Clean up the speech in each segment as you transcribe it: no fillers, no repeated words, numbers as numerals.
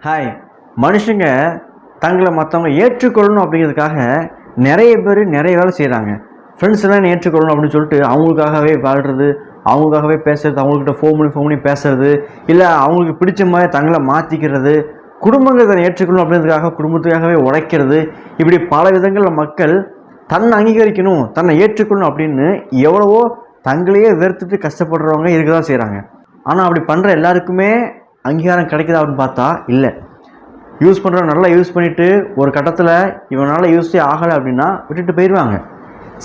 Hi. மனுஷங்க தங்களை மற்றவங்க ஏற்றுக்கொள்ளணும் அப்படிங்கிறதுக்காக நிறைய பேர் நிறைய வேலை செய்கிறாங்க. ஃப்ரெண்ட்ஸ் எல்லாம் ஏற்றுக்கொள்ளணும் அப்படின்னு சொல்லிட்டு அவங்களுக்காகவே வாழ்கிறது, அவங்களுக்காகவே பேசுறது, அவங்கக்கிட்ட ஃபோன் பண்ணி பேசுறது, இல்லை அவங்களுக்கு பிடிச்ச மாதிரி தங்களை மாற்றிக்கிறது, குடும்பங்கள் தன்னை ஏற்றுக்கொள்ளணும் அப்படிங்கிறதுக்காக குடும்பத்துக்காகவே உழைக்கிறது, இப்படி பல விதங்களில் மக்கள் தன்னை அங்கீகரிக்கணும், தன்னை ஏற்றுக்கொள்ளணும் அப்படின்னு எவ்வளவோ தங்களையே வெறுத்துட்டு கஷ்டப்படுறவங்க இருக்க தான் செய்கிறாங்க. ஆனால் அப்படி பண்ணுற எல்லாருக்குமே அங்கீகாரம் கிடைக்குதா அப்படின்னு பார்த்தா இல்லை. யூஸ் பண்ணுறவங்க நல்லா யூஸ் பண்ணிவிட்டு ஒரு கட்டத்தில் இவனால் யூஸே ஆகலை அப்படின்னா விட்டுட்டு போயிடுவாங்க.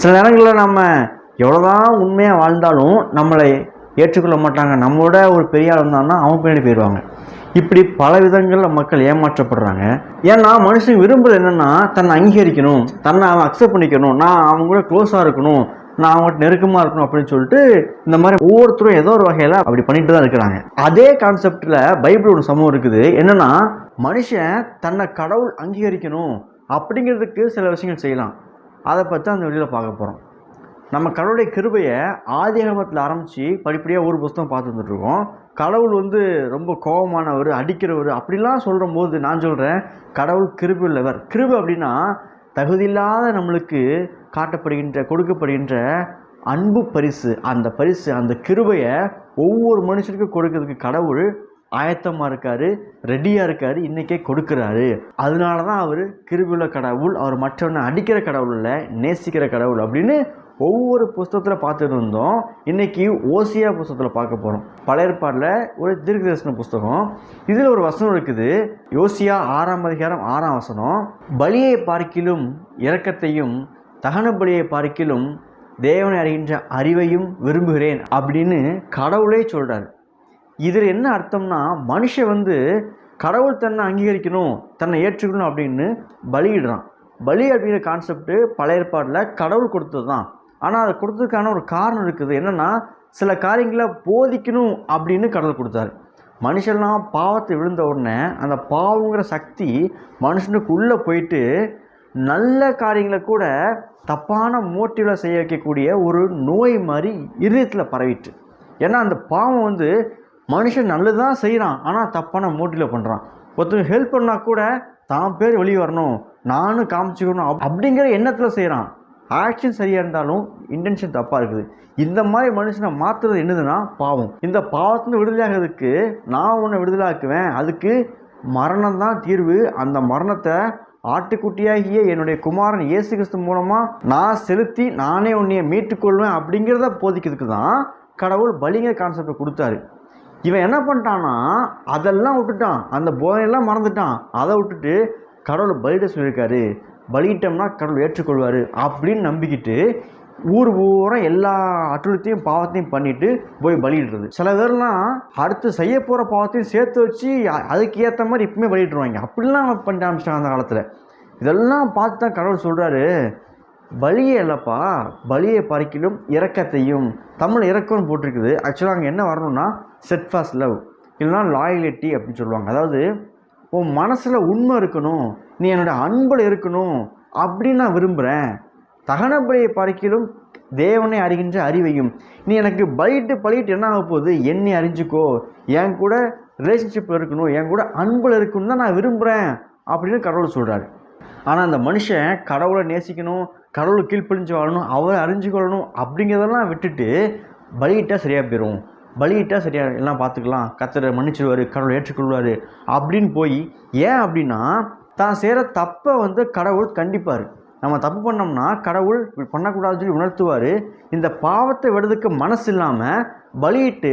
சில நேரங்களில் நம்ம எவ்வளோதான் உண்மையாக வாழ்ந்தாலும் நம்மளை ஏற்றுக்கொள்ள மாட்டாங்க. நம்மளோட ஒரு பெரிய ஆள் வந்தாங்கன்னா அவங்க பின்னாடி போயிடுவாங்க. இப்படி பல விதங்களில் மக்கள் ஏமாற்றப்படுறாங்க. ஏன்னா மனுஷன் விரும்புகிறது என்னென்னா தன்னை அங்கீகரிக்கணும், தன்னை அவன் அக்செப்ட் பண்ணிக்கணும், நான் அவங்க கூட க்ளோஸாக இருக்கணும், நான் அவங்கள்ட்ட நெருக்கமாக இருக்கணும் அப்படின்னு சொல்லிட்டு இந்த மாதிரி ஒவ்வொருத்தரும் ஏதோ ஒரு வகையில் அப்படி பண்ணிட்டு தான் இருக்கிறாங்க. அதே கான்செப்டில் பைபிள் ஒரு சமூகம் இருக்குது. என்னென்னா மனுஷன் தன்னை கடவுள் அங்கீகரிக்கணும் அப்படிங்கிறதுக்கு சில விஷயங்கள் செய்யலாம். அதை பற்றி அந்த வெளியில் பார்க்க போகிறோம். நம்ம கடவுளுடைய கிருபையை ஆதியாகமத்தில் ஆரம்பித்து படிப்படியாக ஒரு புத்தகம் பார்த்து வந்துட்டுருக்கோம். கடவுள் ரொம்ப கோபமானவர், அடிக்கிறவர் அப்படிலாம் சொல்கிற போது நான் சொல்கிறேன், கடவுள் கிருபை உள்ளவர். கிருபை அப்படின்னா தகுதியில்லாத நம்மளுக்கு கொடுக்கப்படுகின்ற அன்பு பரிசு. அந்த பரிசு, அந்த கிருபையை ஒவ்வொரு மனுஷனுக்கும் கொடுக்கறதுக்கு கடவுள் ஆயத்தமாக இருக்கார், ரெடியாக இருக்கார், இன்றைக்கே கொடுக்குறாரு. அதனால தான் அவர் கிருபையுள்ள கடவுள், அவர் மற்றவனை அடிக்கிற கடவுள் இல்லை, நேசிக்கிற கடவுள் அப்படின்னு ஒவ்வொரு புஸ்தகத்தில் பார்த்துட்டு இருந்தோம். இன்றைக்கி ஓசியா புஸ்தகத்தில் பார்க்க போகிறோம். பழைய ஏற்பாடில் ஒரு தீர்க்கதரிசன புஸ்தகம். இதில் ஒரு வசனம் இருக்குது. யோசியா 6ஆம் அதிகாரம் 6ஆம் வசனம், பலியை பார்க்கிலும் இரக்கத்தையும் தகன பலியை பார்க்கிலும் தேவனை அறிகின்ற அறிவையும் விரும்புகிறேன் அப்படின்னு கடவுளே சொல்கிறார். இதில் என்ன அர்த்தம்னா மனுஷன் கடவுள் தன்னை அங்கீகரிக்கணும், தன்னை ஏற்றுக்கணும் அப்படின்னு பலியிடுறான். பலி அப்படிங்கிற கான்செப்ட் பழைய ஏற்பாடில் கடவுள் கொடுத்தது தான். ஆனால் அதை கொடுத்ததுக்கான ஒரு காரணம் இருக்குது. என்னென்னா சில காரியங்களை போதிக்கணும் அப்படின்னு கடவுள் கொடுத்தாரு. மனுஷன்லாம் பாவத்தை விழுந்த உடனே அந்த பாவங்கிற சக்தி மனுஷனுக்கு உள்ளே போயிட்டு நல்ல காரியங்களை கூட தப்பான மோட்டிவில் செய்ய வைக்கக்கூடிய ஒரு நோய் மாதிரி இதயத்தில் பரவிட்டு. ஏன்னா அந்த பாவம் மனுஷன் நல்லது தான் செய்கிறான், ஆனால் தப்பான மோட்டிவில் பண்ணுறான். ஒருத்தர் ஹெல்ப் பண்ணால் கூட தான் பேர் வெளியே வரணும், நானும் காமிச்சிக்கணும் அப்படிங்கிற எண்ணத்தில் செய்கிறான். ஆக்ஷன் சரியாக இருந்தாலும் இன்டென்ஷன் தப்பாக இருக்குது. இந்த மாதிரி மனுஷனை மாற்றுறது என்னதுன்னா பாவம். இந்த பாவத்திலிருந்து விடுதலையாகிறதுக்கு நான் உன்னை விடுதலாக்குவேன், அதுக்கு மரணம் தான் தீர்வு. அந்த மரணத்தை ஆட்டுக்குட்டியாகிய என்னுடைய குமாரன் இயேசு கிறிஸ்து மூலமாக நான் செலுத்தி நானே உன்னைய மீட்டுக்கொள்வேன் அப்படிங்கிறத போதிக்கிறதுக்கு தான் கடவுள் பலிங்கிற கான்செப்டை கொடுத்தாரு. இவன் என்ன பண்ணிட்டான்னா அதெல்லாம் விட்டுட்டான், அந்த போதையெல்லாம் மறந்துட்டான். அதை விட்டுட்டு கடவுள் பலியிட சொல்லியிருக்காரு, பலியிட்டோம்னா கடவுள் ஏற்றுக்கொள்வார் அப்படின்னு நம்பிக்கிட்டு ஊர் பூரா எல்லா அட்டுழியத்தையும் பாவத்தையும் பண்ணிட்டு போய் பலியிடுறது. சில பேர்லாம் அடுத்து செய்ய போகிற பாவத்தையும் சேர்த்து வச்சு அதுக்கு ஏற்ற மாதிரி இப்பவுமே பலியிட்டுருவாங்க. அப்படிலாம் பண்ணிட்டு ஆரம்பிச்சிட்டாங்க அந்த காலத்தில். இதெல்லாம் பார்த்து தான் கடவுள் சொல்கிறாரு, பலியே இல்லைப்பா, பலியை பறிக்கலும் இரக்கத்தையும். தமிழ் இரக்கம்னு போட்டிருக்குது. ஆக்சுவலாக அங்கே என்ன வரணும்னா ஸ்டெட்ஃபாஸ்ட் லவ், இல்லைனா லாயலிட்டி அப்படின்னு சொல்லுவாங்க. அதாவது உன் மனசில் உண்மை இருக்கணும், நீ என்னோடய அன்பில் இருக்கணும் அப்படின்னு நான் விரும்புகிறேன். தகன பலியை பறிக்கலும் தேவனை அறிகின்ற அறிவையும். நீ எனக்கு பலிட்டு என்ன ஆக போகுது, என்னை அறிஞ்சிக்கோ, என் கூட ரிலேஷன்ஷிப்பில் இருக்கணும், என் கூட அன்பில் இருக்கணும் தான் நான் விரும்புகிறேன் அப்படின்னு கடவுள் சொல்கிறாரு. ஆனால் அந்த மனுஷன் கடவுளை நேசிக்கணும், கடவுளை கீழ்ப்படிஞ்சு வாழணும், அவரை அறிஞ்சிக்கொள்ளணும் அப்படிங்கிறதெல்லாம் விட்டுட்டு பலியிட்டால் சரியாக போயிடும், பலியிட்டால் சரியாக எல்லாம் பார்த்துக்கலாம், கர்த்தரை மன்னிச்சிடுவார், கடவுளை ஏற்றுக்கொள்வார் அப்படின்னு போய். ஏன் அப்படின்னா தான் செய்கிற தப்பை கடவுள் கண்டிப்பார். நம்ம தப்பு பண்ணோம்னா கடவுள் பண்ணக்கூடாதுன்னு சொல்லி உணர்த்துவார். இந்த பாவத்தை விடுறதுக்கு மனசு இல்லாமல் பலியிட்டு,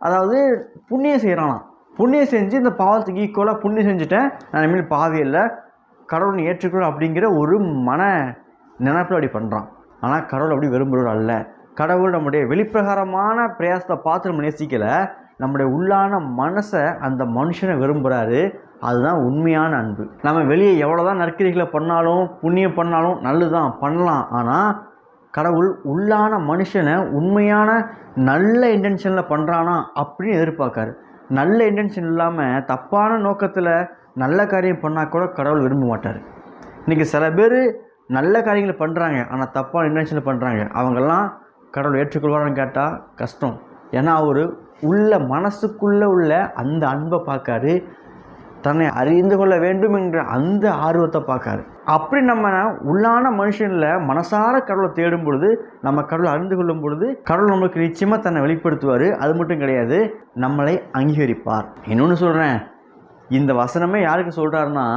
அதாவது புண்ணியம் செய்கிறானாம். புண்ணியம் செஞ்சு இந்த பாவத்துக்கு ஈக்குவலாக புண்ணியம் செஞ்சுட்டேன், நான் இனிமேல் பாவி இல்லை, கடவுளை ஏற்றுக்கொள்ள அப்படிங்கிற ஒரு மன நினைப்பில் அப்படி பண்ணுறான். ஆனால் கடவுள் அப்படி விரும்புகிறவர் அல்ல. கடவுள் நம்முடைய வெளிப்பிரகாரமான பிரயாசத்தை பார்த்து நம்ம நேசிக்கலை, நம்முடைய உள்ளான மனசை அந்த மனுஷனை விரும்புகிறாரு. அதுதான் உண்மையான அன்பு. நம்ம வெளியே எவ்வளோதான் நற்கிரிகளை பண்ணாலும் புண்ணியம் பண்ணாலும் நல்லதுதான் பண்ணலாம், ஆனால் கடவுள் உள்ளான மனுஷனை உண்மையான நல்ல இன்டென்ஷனில் பண்ணுறானா அப்படின்னு எதிர்பார்க்காரு. நல்ல இன்டென்ஷன் இல்லாமல் தப்பான நோக்கத்தில் நல்ல காரியம் பண்ணால் கூட கடவுள் விரும்ப மாட்டார். இன்றைக்கி சில பேர் நல்ல காரியங்களை பண்ணுறாங்க, ஆனால் தப்பான இன்டென்ஷனில் பண்ணுறாங்க. அவங்கெல்லாம் கடவுள் ஏற்றுக்கொள்வாரான்னு கேட்டால் கஷ்டம். ஏன்னா அவர் மனசுக்குள்ளே உள்ள அந்த அன்பை பார்க்காரு. தன்னை அறிந்து கொள்ள வேண்டும் என்ற அந்த ஆர்வத்தை பார்க்காரு. அப்படி நம்ம உள்ளான மனுஷனில் மனசார கடவுளை தேடும் பொழுது, நம்ம கடவுளை அறிந்து கொள்ளும் பொழுது கடவுள் நம்மளுக்கு நிச்சயமாக தன்னை வெளிப்படுத்துவார். அது மட்டும் கிடையாது, நம்மளை அங்கீகரிப்பார். இன்னொன்று சொல்கிறேன், இந்த வசனமே யாருக்கு சொல்கிறாருன்னா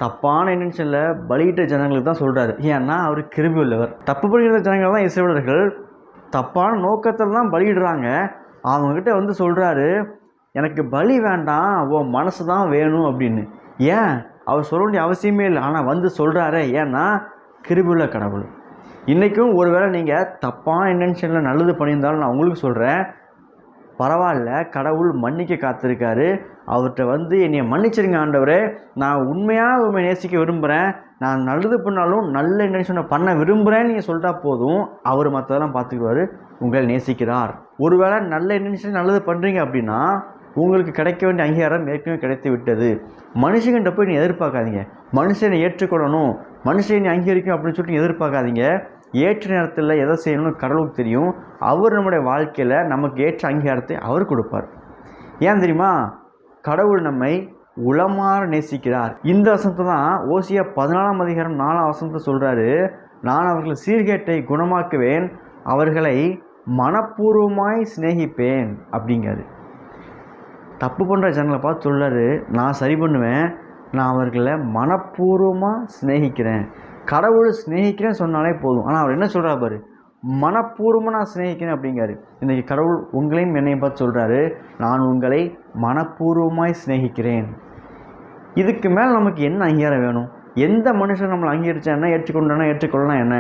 தப்பான இன்டென்ஷனில் பலியிட்ட ஜனங்களுக்கு தான் சொல்கிறாரு. ஏன்னா அவர் கிருபை உள்ளவர். தப்பு பண்ணுகிற ஜனங்கள் தான் இஸ்ரவேலர்கள் தப்பான நோக்கத்தில் தான் பலியிடுறாங்க. அவங்கக்கிட்ட வந்து சொல்கிறாரு, எனக்கு பலி வேண்டாம், உன் மனசு தான் வேணும் அப்படின்னு. ஏன் அவர் சொல்ல வேண்டிய அவசியமே இல்லை, ஆனால் வந்து சொல்கிறாரு. ஏன்னா கிருபையுள்ள கடவுள். இன்றைக்கும் ஒருவேளை நீங்கள் தப்பான இன்டென்ஷனில் நல்லது பண்ணியிருந்தாலும் நான் உங்களுக்கு சொல்கிறேன், பரவாயில்ல, கடவுள் மன்னிக்க காத்திருக்காரு. அவர்கிட்ட வந்து என்னை மன்னிச்சிருங்க ஆண்டவரே, நான் உண்மையாக உண்மை நேசிக்க விரும்புகிறேன், நான் நல்லது பண்ணாலும் நல்ல இன்டென்ஷனை பண்ண விரும்புகிறேன்னு நீங்கள் சொல்லிட்டா போதும், அவர் மற்றதெல்லாம் பார்த்துக்குவார், உங்களை நேசிக்கிறார். ஒருவேளை நல்ல இன்டென்ஷன் நல்லது பண்ணுறீங்க அப்படின்னா உங்களுக்கு கிடைக்க வேண்டிய அங்கீகாரம் ஏற்கனவே கிடைத்து விட்டது. மனுஷங்கிட்ட போய் நீங்கள் எதிர்பார்க்காதீங்க, மனுஷனை ஏற்றுக்கொள்ளணும், மனுஷனை அங்கீகரிக்கும் அப்படின்னு சொல்லிட்டு நீங்கள் எதிர்பார்க்காதீங்க. ஏற்ற நேரத்தில் எதை செய்யணும்னு கடவுளுக்கு தெரியும். அவர் நம்முடைய வாழ்க்கையில் நமக்கு ஏற்ற அங்கீகாரத்தை அவர் கொடுப்பார். ஏன் தெரியுமா? கடவுள் நம்மை உளமாற நேசிக்கிறார். இந்த வசனத்தை தான் ஓசியா 14ஆம் அதிகாரம் 4ஆம் வசனத்தை சொல்கிறாரு, நான் அவர்கள் சீர்கேட்டை குணமாக்குவேன், அவர்களை மனப்பூர்வமாய் சிநேகிப்பேன் அப்படிங்காரு. தப்பு பண்ணுற ஜனங்களை பார்த்து சொல்கிறாரு, நான் சரி பண்ணுவேன், நான் அவர்களை மனப்பூர்வமாக சிநேகிக்கிறேன். கடவுள் சிநேகிக்கிறேன்னு சொன்னாலே போதும். ஆனால் அவர் என்ன சொல்கிறார் பாரு, மனப்பூர்வமாக நான் சிநேகிக்கிறேன் அப்படிங்காரு. இன்றைக்கி கடவுள் உங்களையும் என்னையும் பார்த்து சொல்கிறாரு, நான் உங்களை மனப்பூர்வமாய் சிநேகிக்கிறேன். இதுக்கு மேலே நமக்கு என்ன அங்கீகாரம் வேணும்? எந்த மனுஷன் நம்மளை அங்கீகரிச்சா என்ன, ஏற்றுக்கொள்ளலாம் என்ன,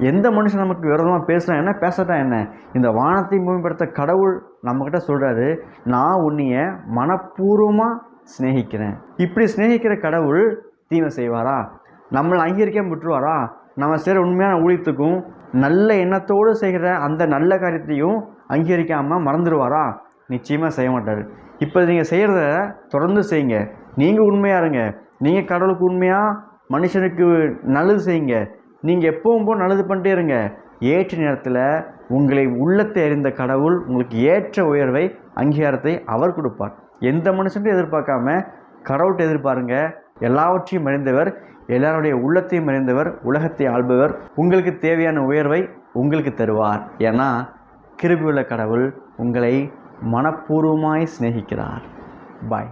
எந்த மனுஷன் நமக்கு விரோதமாக பேசுனா என்ன, பேசட்டா என்ன? இந்த வானத்தை பூமிப்படுத்த கடவுள் நம்மக்கிட்ட சொல்கிறாரு, நான் உன்னைய மனப்பூர்வமாக சிநேகிக்கிறேன். இப்படி சிநேகிக்கிற கடவுள் தீமை செய்வாரா? நம்மளை அங்கீகரிக்காம விட்டுருவாரா? நம்ம செய்கிற உண்மையான ஊழியத்துக்கும் நல்ல எண்ணத்தோடு செய்கிற அந்த நல்ல காரியத்தையும் அங்கீகரிக்காமல் மறந்துடுவாரா? நிச்சயமாக செய்ய மாட்டார். இப்போ நீங்கள் செய்கிறத தொடர்ந்து செய்யுங்க. நீங்கள் உண்மையாக இருங்க. நீங்கள் கடவுளுக்கு உண்மையாக மனுஷனுக்கு நல்லது செய்யுங்க. நீங்கள் எப்பவும் போல் நல்லது பண்ணிட்டே இருங்க. ஏற்ற நேரத்தில் உங்களை உள்ளத்தை அறிந்த கடவுள் உங்களுக்கு ஏற்ற உயர்வை, அங்கீகாரத்தை அவர் கொடுப்பார். எந்த மனுஷன்ட்டும் எதிர்பார்க்காம கடவுள்கிட்ட எதிர்பாருங்க. எல்லாவற்றையும் அறிந்தவர், எல்லாருடைய உள்ளத்தையும் அறிந்தவர், உலகத்தை ஆள்பவர் உங்களுக்கு தேவையான உயர்வை உங்களுக்கு தருவார். ஏன்னா கிருபையுள்ள கடவுள் உங்களை மனப்பூர்வமாய் சிநேகிக்கிறார். பாய்.